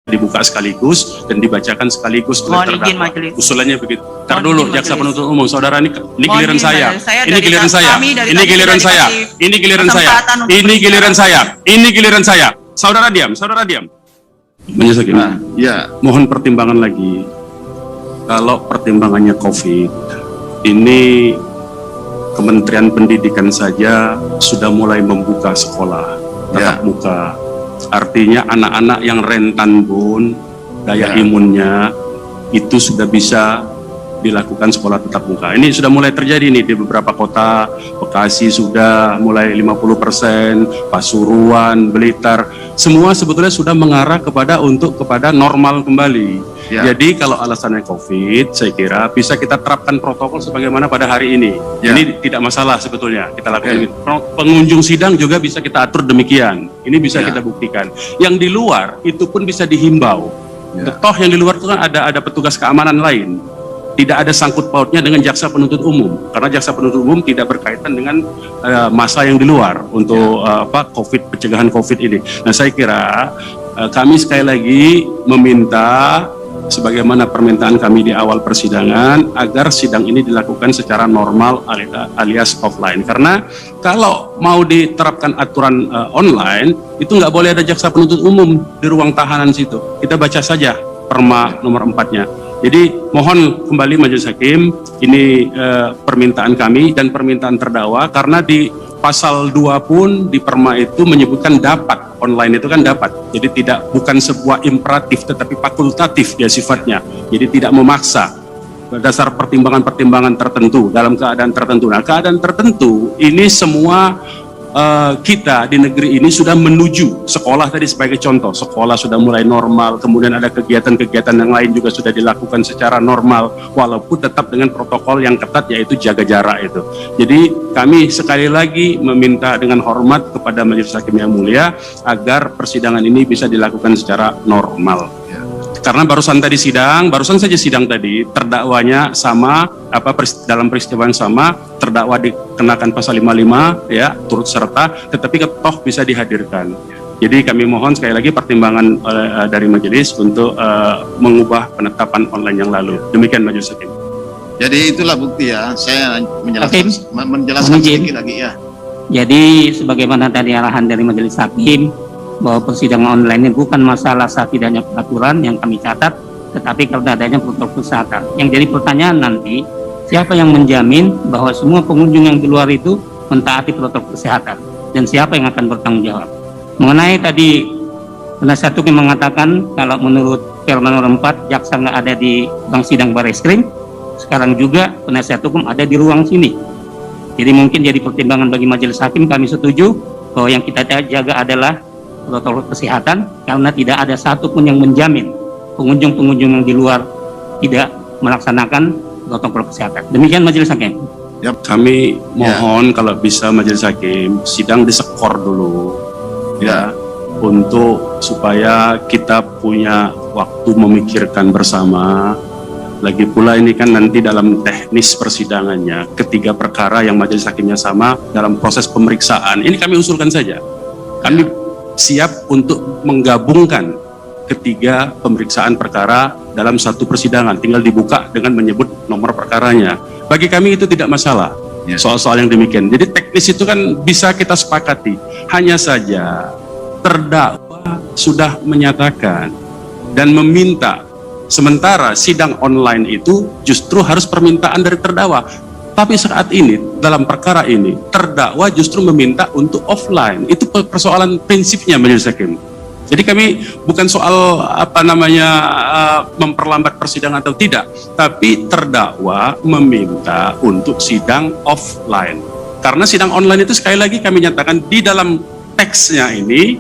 dibuka sekaligus dan dibacakan sekaligus oleh terdakwa. Usulannya begitu. Ntar dulu jaksa penuntut umum, saudara, ini giliran saya. Ini giliran saya. Ini giliran saya. Ini giliran saya. Ini giliran saya. Ini giliran saya. Saudara diam, saudara diam. Majelis Hakim. Ya, mohon pertimbangan lagi. Kalau pertimbangannya COVID, ini Kementerian Pendidikan saja sudah mulai membuka sekolah tatap muka. Artinya anak-anak yang rentan pun daya imunnya itu sudah bisa dilakukan sekolah tatap muka. Ini sudah mulai terjadi nih di beberapa kota. Bekasi sudah mulai 50%, Pasuruan, Blitar, semua sebetulnya sudah mengarah kepada normal kembali. Jadi kalau alasannya COVID, saya kira bisa kita terapkan protokol sebagaimana pada hari ini. Ini tidak masalah sebetulnya kita lakukan. Pengunjung sidang juga bisa kita atur demikian. Ini bisa kita buktikan. Yang di luar itu pun bisa dihimbau. Toh yang di luar itu kan ada petugas keamanan lain. Tidak ada sangkut pautnya dengan jaksa penuntut umum, karena jaksa penuntut umum tidak berkaitan dengan masa yang di luar untuk COVID, pencegahan COVID ini. Nah, saya kira kami sekali lagi meminta, sebagaimana permintaan kami di awal persidangan, agar sidang ini dilakukan secara normal alias offline. Karena kalau mau diterapkan aturan online, itu nggak boleh ada jaksa penuntut umum di ruang tahanan situ. Kita baca saja Perma nomor 4-nya. Jadi mohon kembali Majelis Hakim, ini permintaan kami dan permintaan terdakwa, karena di pasal 2 pun di Perma itu menyebutkan dapat, online itu kan dapat. Jadi bukan sebuah imperatif tetapi fakultatif dia sifatnya. Jadi tidak memaksa berdasar pertimbangan-pertimbangan tertentu dalam keadaan tertentu. Nah, keadaan tertentu ini semua kita di negeri ini sudah menuju sekolah tadi sebagai contoh. Sekolah sudah mulai normal, kemudian ada kegiatan-kegiatan yang lain juga sudah dilakukan secara normal, walaupun tetap dengan protokol yang ketat, yaitu jaga jarak itu. Jadi kami sekali lagi meminta dengan hormat kepada Majelis Hakim yang mulia agar persidangan ini bisa dilakukan secara normal. Karena barusan saja sidang tadi, terdakwanya sama, dalam peristiwa yang sama, terdakwa dikenakan pasal 55 turut serta, tetapi toh bisa dihadirkan. Jadi kami mohon sekali lagi pertimbangan dari majelis untuk mengubah penetapan online yang lalu. Demikian Majelis Hakim. Jadi itulah bukti ya, saya menjelaskan sedikit lagi ya. Jadi sebagaimana tadi arahan dari Majelis Hakim, bahwa persidangan online ini bukan masalah saat tidaknya peraturan yang kami catat, tetapi karena adanya protokol kesehatan. Yang jadi pertanyaan nanti, siapa yang menjamin bahwa semua pengunjung yang di luar itu mentaati protokol kesehatan, dan siapa yang akan bertanggung jawab? Mengenai tadi penasihat hukum mengatakan kalau menurut Perma nomor 4 jaksa nggak ada di ruang sidang Barreskrim, sekarang juga penasihat hukum ada di ruang sini. Jadi mungkin jadi pertimbangan bagi Majelis Hakim, kami setuju bahwa yang kita jaga adalah protokol kesehatan, karena tidak ada satupun yang menjamin pengunjung-pengunjung yang di luar tidak melaksanakan protokol kesehatan. Demikian Majelis Hakim. Ya, kami mohon kalau bisa Majelis Hakim sidang disekor dulu untuk supaya kita punya waktu memikirkan bersama. Lagi pula ini kan nanti dalam teknis persidangannya, ketiga perkara yang Majelis Hakimnya sama dalam proses pemeriksaan. Ini kami usulkan saja. Kami siap untuk menggabungkan ketiga pemeriksaan perkara dalam satu persidangan, tinggal dibuka dengan menyebut nomor perkaranya. Bagi kami itu tidak masalah, soal-soal yang demikian. Jadi teknis itu kan bisa kita sepakati. Hanya saja terdakwa sudah menyatakan dan meminta, sementara sidang online itu justru harus permintaan dari terdakwa. Tapi saat ini, dalam perkara ini, terdakwa justru meminta untuk offline. Itu persoalan prinsipnya Majelis Hakim. Jadi kami bukan soal memperlambat persidangan atau tidak, tapi terdakwa meminta untuk sidang offline. Karena sidang online itu sekali lagi kami nyatakan di dalam teksnya ini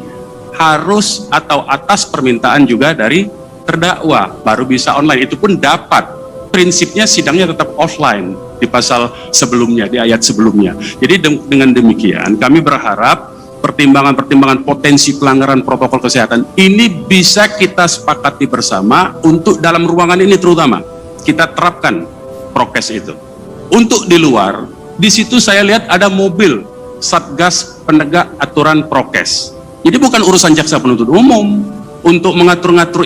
harus atau atas permintaan juga dari terdakwa baru bisa online. Itu pun dapat. Prinsipnya sidangnya tetap offline di pasal sebelumnya, di ayat sebelumnya. Jadi dengan demikian kami berharap pertimbangan-pertimbangan potensi pelanggaran protokol kesehatan ini bisa kita sepakati bersama untuk dalam ruangan ini, terutama kita terapkan prokes itu. Untuk di luar, di situ saya lihat ada mobil Satgas Penegak Aturan Prokes. Jadi bukan urusan jaksa penuntut umum, untuk mengatur-ngatur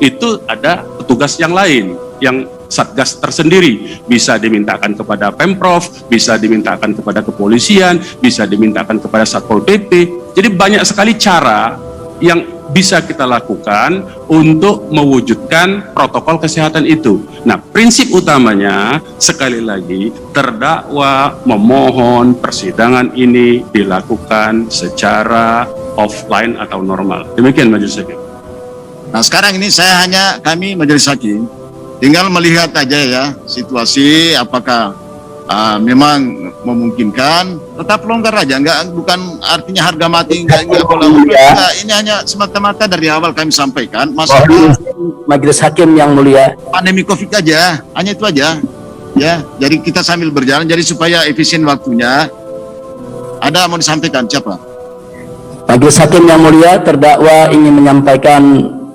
itu ada petugas yang lain, yang satgas tersendiri, bisa dimintakan kepada Pemprov, bisa dimintakan kepada kepolisian, bisa dimintakan kepada Satpol PP. Jadi banyak sekali cara yang bisa kita lakukan untuk mewujudkan protokol kesehatan itu. Nah, prinsip utamanya sekali lagi, terdakwa memohon persidangan ini dilakukan secara offline atau normal. Demikian Majelis Hakim. Nah, sekarang ini kami Majelis Hakim tinggal melihat aja ya situasi apakah memang memungkinkan, tetap longgar aja, bukan artinya harga mati, enggak boleh. Ini hanya semata-mata dari awal kami sampaikan masalah Majelis Hakim yang mulia, pandemi COVID aja, hanya itu aja ya. Jadi kita sambil berjalan, jadi supaya efisien waktunya. Ada mau disampaikan siapa? Majelis Hakim yang mulia, terdakwa ingin menyampaikan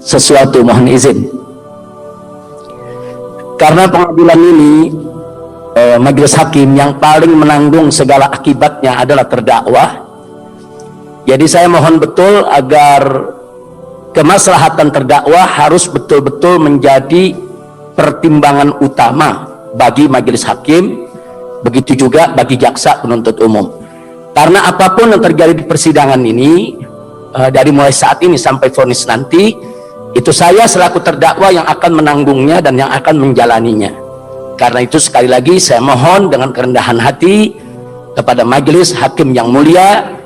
sesuatu, mohon izin. Karena pengadilan ini Majelis Hakim yang paling menanggung segala akibatnya adalah terdakwa. Jadi saya mohon betul agar kemaslahatan terdakwa harus betul-betul menjadi pertimbangan utama bagi Majelis Hakim, begitu juga bagi jaksa penuntut umum. Karena apapun yang terjadi di persidangan ini, dari mulai saat ini sampai vonis nanti, itu saya selaku terdakwa yang akan menanggungnya dan yang akan menjalaninya. Karena itu sekali lagi saya mohon dengan kerendahan hati kepada Majelis Hakim yang mulia,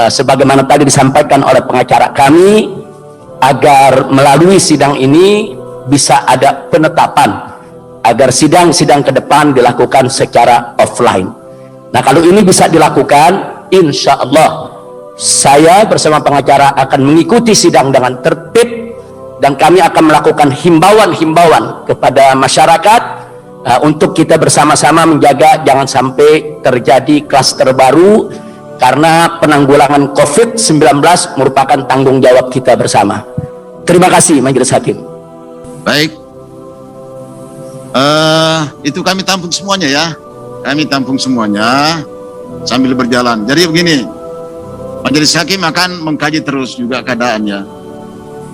sebagaimana tadi disampaikan oleh pengacara kami, agar melalui sidang ini bisa ada penetapan agar sidang-sidang ke depan dilakukan secara offline. Nah, kalau ini bisa dilakukan, insya Allah saya bersama pengacara akan mengikuti sidang dengan tertib, dan kami akan melakukan himbauan-himbauan kepada masyarakat untuk kita bersama-sama menjaga jangan sampai terjadi klaster baru, karena penanggulangan COVID-19 merupakan tanggung jawab kita bersama. Terima kasih Majelis Hakim. Baik, itu kami tampung semuanya ya. Kami tampung semuanya sambil berjalan. Jadi begini, Majelis Hakim akan mengkaji terus juga keadaannya.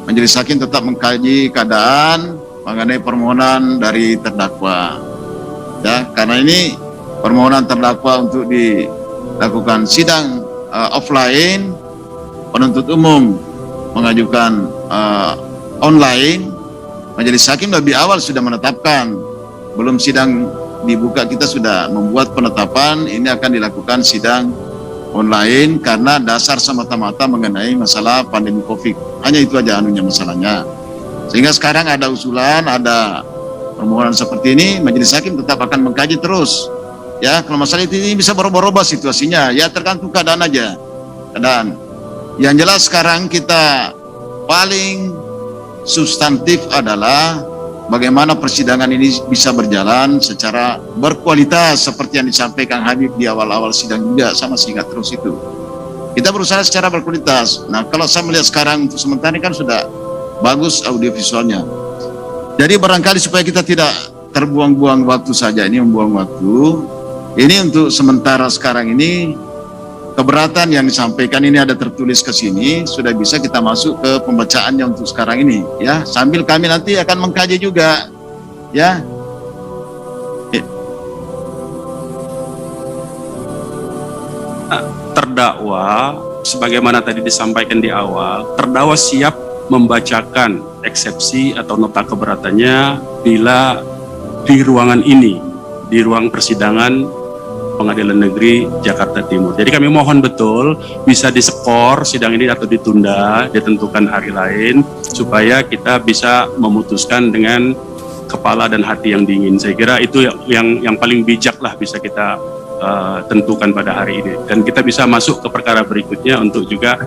Majelis Hakim tetap mengkaji keadaan mengenai permohonan dari terdakwa. Ya, karena ini permohonan terdakwa untuk dilakukan sidang offline, penuntut umum mengajukan online. Majelis Hakim lebih awal sudah menetapkan, belum sidang dibuka kita sudah membuat penetapan ini akan dilakukan sidang online karena dasar semata-mata mengenai masalah pandemi COVID. Hanya itu aja anunya masalahnya. Sehingga sekarang ada usulan, ada permohonan seperti ini, Majelis Hakim tetap akan mengkaji terus. Ya, kalau masalah ini bisa berubah-ubah situasinya, ya tergantung keadaan aja. Keadaan. Yang jelas sekarang kita paling substantif adalah bagaimana persidangan ini bisa berjalan secara berkualitas seperti yang disampaikan Habib di awal-awal sidang juga, sama sehingga terus itu. Kita berusaha secara berkualitas. Nah, kalau saya melihat sekarang untuk sementara ini kan sudah bagus audiovisualnya. Jadi barangkali supaya kita tidak terbuang-buang waktu saja, ini membuang waktu. Ini untuk sementara sekarang ini keberatan yang disampaikan ini ada tertulis ke sini, sudah bisa kita masuk ke pembacaannya untuk sekarang ini ya, sambil kami nanti akan mengkaji juga ya. Terdakwa sebagaimana tadi disampaikan di awal, terdakwa siap membacakan eksepsi atau nota keberatannya bila di ruangan ini, di ruang persidangan Pengadilan Negeri Jakarta Timur. Jadi kami mohon betul bisa diskor sidang ini atau ditunda, ditentukan hari lain supaya kita bisa memutuskan dengan kepala dan hati yang dingin. Saya kira itu yang paling bijak lah bisa kita tentukan pada hari ini. Dan kita bisa masuk ke perkara berikutnya untuk juga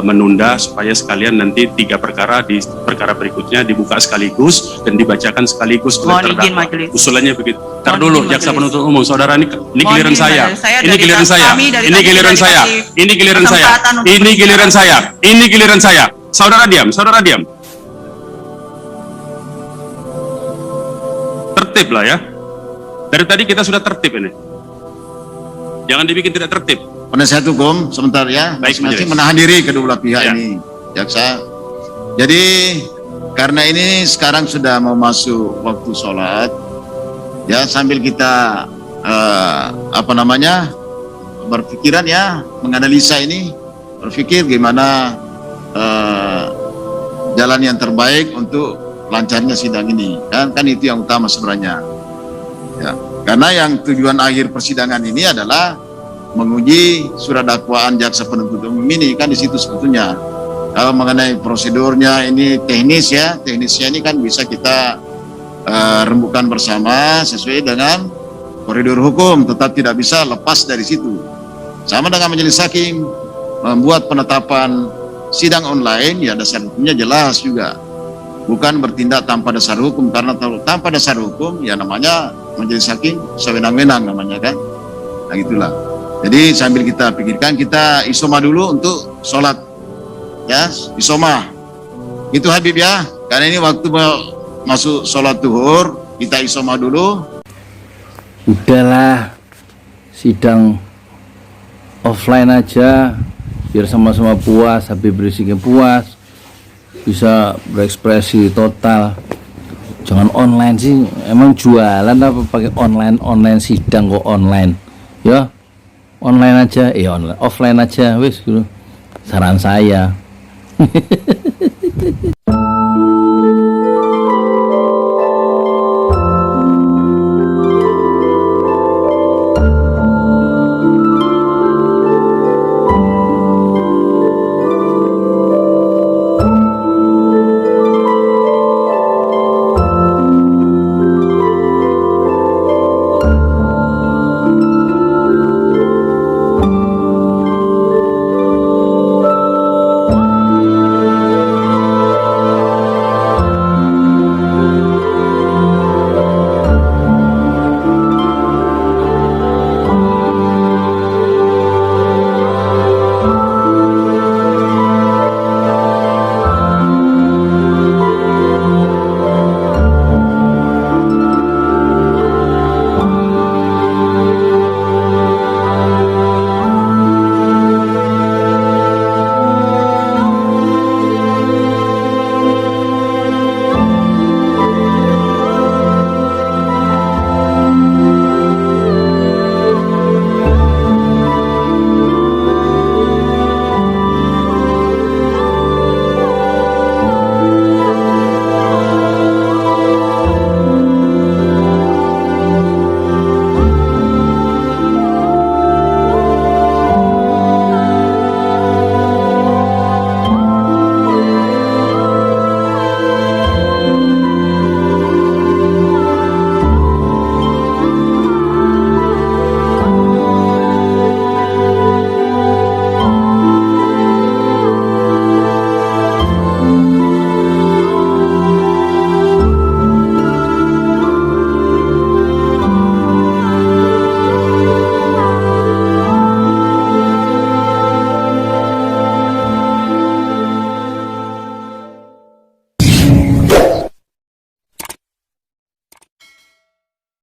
menunda supaya sekalian nanti 3 perkara di perkara berikutnya dibuka sekaligus dan dibacakan sekaligus oleh terdakwa. Usulannya begitu. Ntar dulu jaksa penuntut umum, saudara ini giliran saya. Ini giliran saya. Ini giliran saya. Ini giliran saya. Ini giliran saya. Ini giliran saya. Saudara diam, saudara diam. Tertib lah ya. Dari tadi kita sudah tertib ini. Jangan dibikin tidak tertib. Penasihat hukum sebentar ya. Baik, masing-masing menahan diri kedua belah pihak ini. Jaksa. Jadi karena ini sekarang sudah mau masuk waktu sholat, ya sambil kita berpikiran ya, menganalisa ini, berpikir gimana jalan yang terbaik untuk lancarnya sidang ini. Kan itu yang utama sebenarnya. Ya, karena yang tujuan akhir persidangan ini adalah menguji surat dakwaan jaksa penuntut umum ini, kan di situ sebetulnya. Kalau mengenai prosedurnya ini teknisnya ini kan bisa kita rembukan bersama sesuai dengan koridor hukum, tetap tidak bisa lepas dari situ. Sama dengan majelis hakim membuat penetapan sidang online, ya dasar hukumnya jelas juga. Bukan bertindak tanpa dasar hukum, karena tanpa dasar hukum ya namanya majelis hakim sewenang-wenang namanya kan. Nah itulah. Jadi sambil kita pikirkan, kita isoma dulu untuk sholat. Ya, isoma. Itu Habib ya. Karena ini waktu masuk sholat zuhur, kita isoma dulu. Udahlah, sidang offline aja, biar sama-sama puas, Habib Riziknya puas, bisa berekspresi total. Jangan online sih, emang jualan apa pakai online sidang kok online? Ya, online aja, online, offline aja, wis gitu. Saran saya.